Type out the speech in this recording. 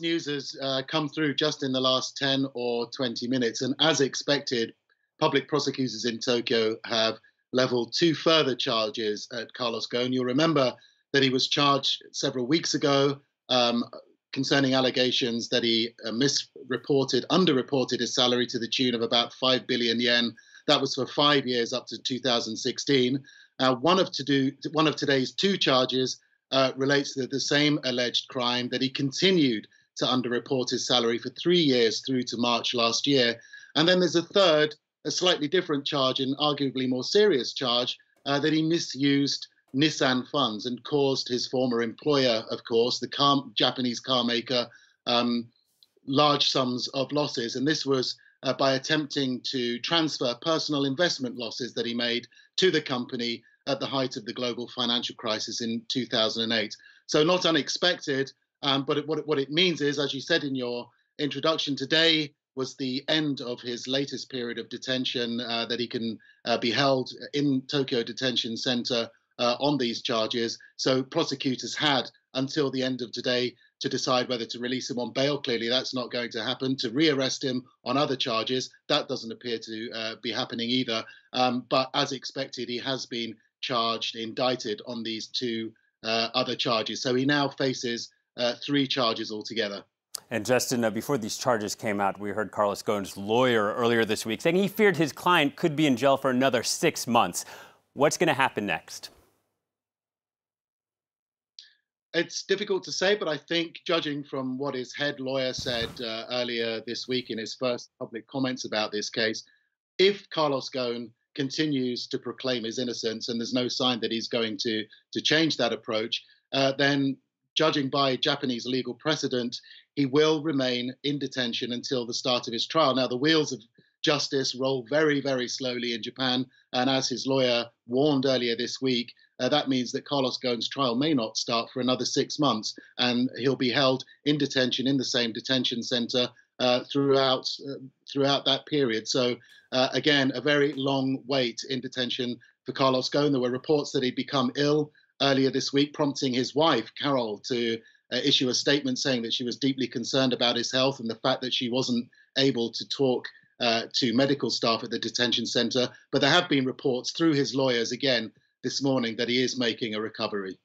This news has come through just in the last 10 or 20 minutes. And as expected, public prosecutors in Tokyo have leveled two further charges at Carlos Ghosn. You'll remember that he was charged several weeks ago um, concerning allegations that he misreported, underreported his salary to the tune of about 5 billion yen. That was for 5 years up to 2016. One of today's two charges relates to the same alleged crime, that he continued to underreport his salary for 3 years through to March last year. And then there's a third, a slightly different charge, an arguably more serious charge, that he misused Nissan funds and caused his former employer, of course, the Japanese car maker, large sums of losses. And this was by attempting to transfer personal investment losses that he made to the company at the height of the global financial crisis in 2008. So not unexpected, but what it means is, as you said in your introduction, today was the end of his latest period of detention, that he can be held in Tokyo Detention Center on these charges. So prosecutors had until the end of today to decide whether to release him on bail. Clearly, that's not going to happen. To rearrest him on other charges, that doesn't appear to be happening either. But as expected, he has been charged, indicted on these two other charges. So he now faces three charges altogether. And Justin, before these charges came out, we heard Carlos Ghosn's lawyer earlier this week saying he feared his client could be in jail for another 6 months. What's going to happen next? It's difficult to say, but I think, judging from what his head lawyer said earlier this week in his first public comments about this case, if Carlos Ghosn continues to proclaim his innocence, and there's no sign that he's going to change that approach, then judging by Japanese legal precedent, he will remain in detention until the start of his trial. Now, the wheels of justice roll very, very slowly in Japan, and as his lawyer warned earlier this week, that means that Carlos Ghosn's trial may not start for another 6 months, and he'll be held in detention in the same detention center throughout that period. So again, a very long wait in detention for Carlos Ghosn. There were reports that he'd become ill earlier this week, prompting his wife, Carol, to issue a statement saying that she was deeply concerned about his health and the fact that she wasn't able to talk to medical staff at the detention center. But there have been reports through his lawyers again this morning that he is making a recovery.